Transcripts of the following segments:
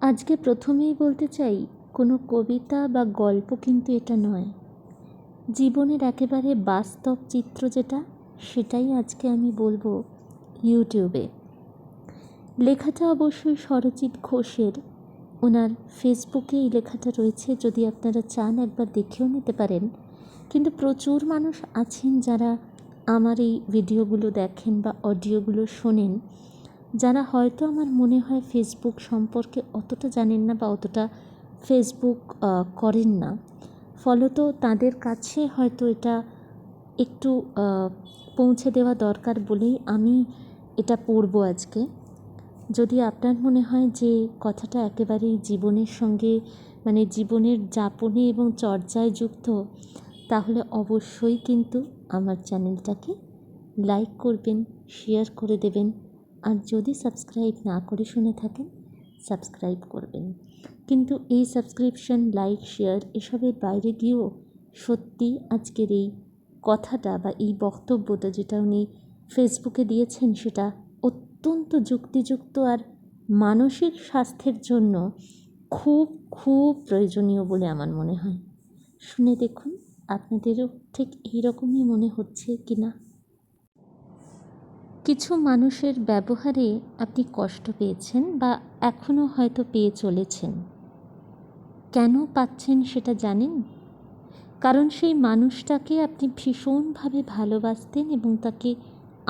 আজকে প্রথমেই বলতে চাই, কোনো কবিতা বা গল্প কিন্তু এটা নয়। জীবনের একেবারে বাস্তব চিত্র যেটা, সেটাই আজকে আমি বলবো ইউটিউবে। লেখাটা অবশ্যই স্বরচিত ঘোষের। ওনার ফেসবুকে এই লেখাটা রয়েছে, যদি আপনারা চান একবার দেখেও নিতে পারেন। কিন্তু প্রচুর মানুষ আছেন যারা আমার এই ভিডিওগুলো দেখেন বা অডিওগুলো শোনেন, যারা হয়তো আমার মনে হয় ফেসবুক সম্পর্কে অতটা জানেন না বা অতটা ফেসবুক করেন না। ফলত তাদের কাছে হয়তো এটা একটু পৌঁছে দেওয়া দরকার বলেই আমি এটা পড়ব আজকে। যদি আপনার মনে হয় যে কথাটা একেবারেই জীবনের সঙ্গে, মানে জীবনের যাপনে এবং চর্চায় যুক্ত, তাহলে অবশ্যই কিন্তু আমার চ্যানেলটাকে লাইক করবেন, শেয়ার করে দেবেন। আর যদি সাবস্ক্রাইব না করে শুনে থাকেন, সাবস্ক্রাইব করবেন। কিন্তু এই সাবস্ক্রিপশন, লাইক, শেয়ার এসবের বাইরে গিয়েও সত্যি আজকের এই কথাটা বা এই বক্তব্যটা যেটা উনি ফেসবুকে দিয়েছেন, সেটা অত্যন্ত যুক্তিযুক্ত আর মানসিক স্বাস্থ্যের জন্য খুব খুব প্রয়োজনীয় বলে আমার মনে হয়। শুনে দেখুন আপনাদেরও ঠিক এইরকমই মনে হচ্ছে কি না। কিছু মানুষের ব্যবহারে আপনি কষ্ট পেয়েছেন বা এখনও হয়তো পেয়ে চলেছেন। কেন পাচ্ছেন সেটা জানেন? কারণ সেই মানুষটাকে আপনি ভীষণভাবে ভালোবাসতেন এবং তাকে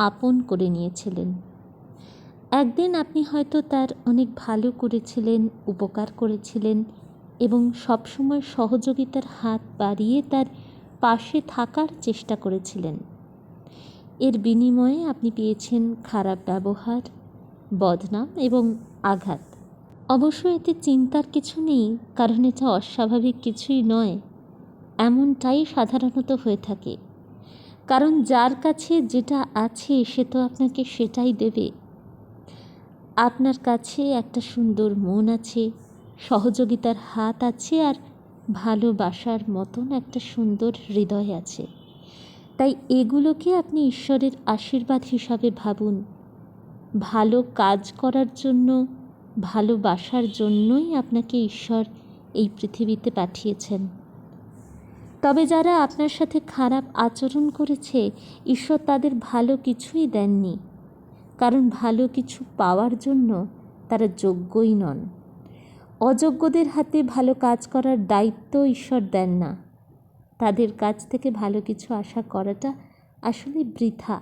আপন করে নিয়েছিলেন। একদিন আপনি হয়তো তার অনেক ভালো করেছিলেন, উপকার করেছিলেন এবং সবসময় সহযোগিতার হাত বাড়িয়ে তার পাশে থাকার চেষ্টা করেছিলেন। এর বিনিময়ে আপনি পেয়েছেন খারাপ ব্যবহার, বদনাম এবং আঘাত। অবশ্য এতে চিন্তার কিছু নেই, কারণ এটা অস্বাভাবিক কিছুই নয়। এমনটাই সাধারণত হয়ে থাকে। কারণ যার কাছে যেটা আছে সে তো আপনাকে সেটাই দেবে। আপনার কাছে একটা সুন্দর মন আছে, সহযোগিতার হাত আছে আর ভালোবাসার মতন একটা সুন্দর হৃদয় আছে। তাই এগুলোকে আপনি ঈশ্বরের আশীর্বাদ হিসাবে ভাবুন। ভালো কাজ করার জন্য, ভালোবাসার জন্যই আপনাকে ঈশ্বর এই পৃথিবীতে পাঠিয়েছেন। তবে যারা আপনার সাথে খারাপ আচরণ করেছে, ঈশ্বর তাদের ভালো কিছুই দেননি, কারণ ভালো কিছু পাওয়ার জন্য তারা যোগ্যই নন। অযোগ্যদের হাতে ভালো কাজ করার দায়িত্ব ঈশ্বর দেন না। তাদের কাছ থেকে ভালো কিছু আশা করাটা আসলে বৃথা।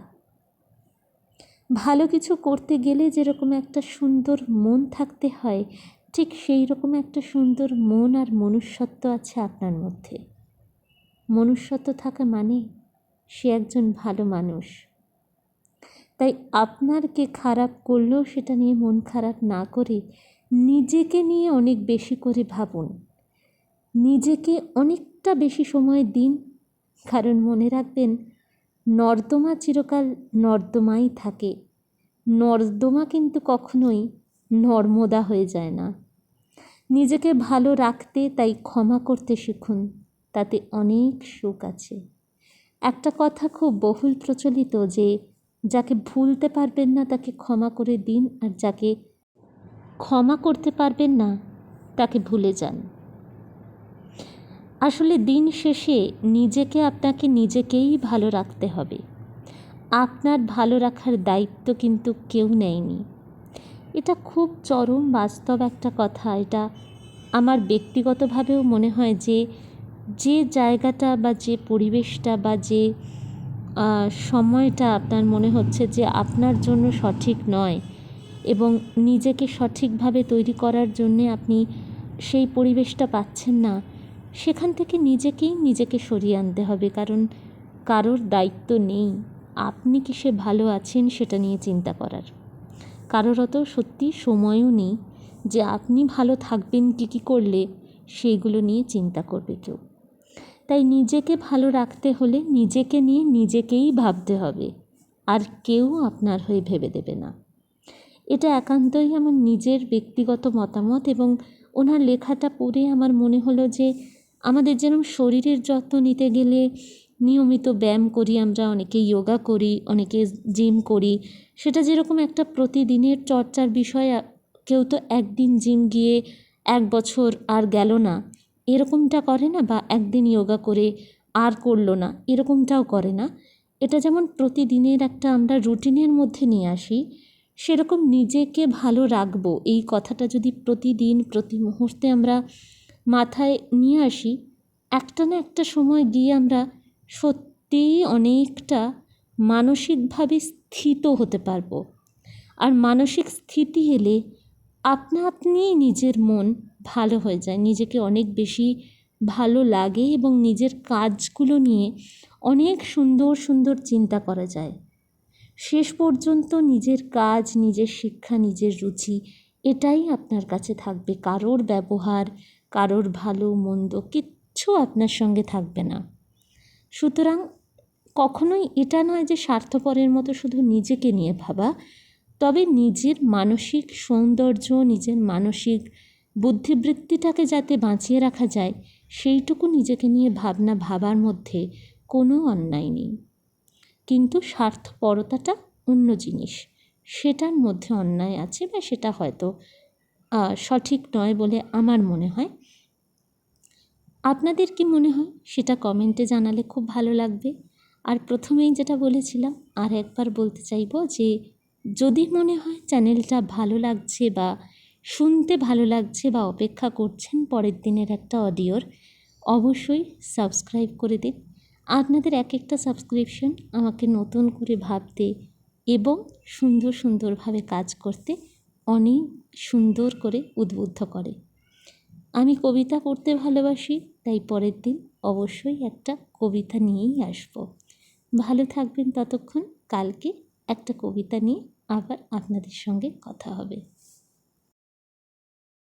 ভালো কিছু করতে গেলে যেরকম একটা সুন্দর মন থাকতে হয়, ঠিক সেই রকম একটা সুন্দর মন আর মনুষ্যত্ব আছে আপনার মধ্যে। মনুষ্যত্ব থাকা মানে সে একজন ভালো মানুষ। তাই আপনার কে খারাপ করলেও সেটা নিয়ে মন খারাপ না করে নিজেকে নিয়ে অনেক বেশি করে ভাবুন। নিজেকে অনেকটা বেশি সময় দিন, কারণ মনে রাখবেন নর্দমা চিরকাল নর্দমাই থাকে। নর্দমা কিন্তু কখনোই নর্মদা হয়ে যায় না। নিজেকে ভালো রাখতে তাই ক্ষমা করতে শিখুন, তাতে অনেক সুখ আছে। একটা কথা খুব বহুল প্রচলিত যে যাকে ভুলতে পারবেন না তাকে ক্ষমা করে দিন, আর যাকে ক্ষমা করতে পারবেন না তাকে ভুলে যান। আসলে দিন শেষে নিজেকে আপনাকে নিজেকেই ভালো রাখতে হবে। আপনার ভালো রাখার দায়িত্ব কিন্তু কেউ নেয়নি। এটা খুব চরম বাস্তব একটা কথা। এটা আমার ব্যক্তিগতভাবেও মনে হয় যে যে জায়গাটা বা যে পরিবেশটা বা যে সময়টা আপনার মনে হচ্ছে যে আপনার জন্য সঠিক নয় এবং নিজেকে সঠিকভাবে তৈরি করার জন্যে আপনি সেই পরিবেশটা পাচ্ছেন না, সেখান থেকে নিজেকে সরিয়ে আনতে হবে। কারণ কারোর দায়িত্ব নেই আপনি কিসে ভালো আছেন সেটা নিয়ে চিন্তা করার। কারোর অত সত্যি সময়ও নেই যে আপনি ভালো থাকবেন কী করলে সেইগুলো নিয়ে চিন্তা করবে কেউ। তাই নিজেকে ভালো রাখতে হলে নিজেকে নিয়ে নিজেকেই ভাবতে হবে, আর কেউ আপনার হয়ে ভেবে দেবে না। এটা একান্তই আমার নিজের ব্যক্তিগত মতামত। এবং ওনার লেখাটা পড়ে আমার মনে হলো যে আমাদের যেরকম শরীরের যত্ন নিতে গেলে নিয়মিত ব্যায়াম করি, আমরা অনেকে যোগা করি, অনেকে জিম করি, সেটা যেরকম একটা প্রতিদিনের চর্চার বিষয় কেউ তো একদিন জিম গিয়ে 1 বছর আর গেল না, এরকমটা করে না, বা একদিন যোগা করে আর করলো না, এরকমটাও করে না। এটা যেমন প্রতিদিনের একটা আমরা রুটিনের মধ্যে নিয়ে আসি, সেরকম নিজেকে ভালো রাখবো এই কথাটা যদি প্রতিদিন প্রতি মুহূর্তে আমরা মাথায় নিয়ে আসি, একটা না একটা সময় গিয়ে আমরা সত্যিই অনেকটা মানসিকভাবে স্থিত হতে পারবো। আর মানসিক স্থিতি এলে আপনা আপনিই নিজের মন ভালো হয়ে যায়, নিজেকে অনেক বেশি ভালো লাগে এবং নিজের কাজগুলো নিয়ে অনেক সুন্দর সুন্দর চিন্তা করা যায়। শেষ পর্যন্ত নিজের কাজ, নিজের শিক্ষা, নিজের রুচি এটাই আপনার কাছে থাকবে। কারোর ব্যবহার, কারোর ভালো মন্দ কিচ্ছু আপনার সঙ্গে থাকবে না। সুতরাং কখনোই এটা নয় যে স্বার্থপরের মতো শুধু নিজেকে নিয়ে ভাবা, তবে নিজের মানসিক সৌন্দর্য, নিজের মানসিক বুদ্ধিবৃত্তিটাকে যাতে বাঁচিয়ে রাখা যায়, সেইটুকু নিজেকে নিয়ে ভাবার মধ্যে কোনো অন্যায় নেই। কিন্তু স্বার্থপরতাটা অন্য জিনিস, সেটার মধ্যে অন্যায় আছে, বা সেটা হয়তো সঠিক নয় বলে আমার মনে হয়। আপনাদের কি মনে হয় সেটা কমেন্টে জানালে খুব ভালো লাগবে। আর প্রথমেই যেটা বলেছিলাম, আর একবার বলতে চাইব যে যদি মনে হয় চ্যানেলটা ভালো লাগছে বা শুনতে ভালো লাগছে বা অপেক্ষা করছেন পরের দিনের একটা অডিওর, অবশ্যই সাবস্ক্রাইব করে দিন। আপনাদের এক একটা সাবস্ক্রিপশন আমাকে নতুন করে ভাবতে এবং সুন্দর সুন্দরভাবে কাজ করতে অনেক সুন্দর করে উদ্বুদ্ধ করে। আমি কবিতা পড়তে ভালোবাসি, তাই পরের দিন অবশ্যই একটা কবিতা নিয়েই আসব। ভালো থাকবেন ততক্ষণ। কালকে একটা কবিতা নিয়ে আবার আপনাদের সঙ্গে কথা হবে।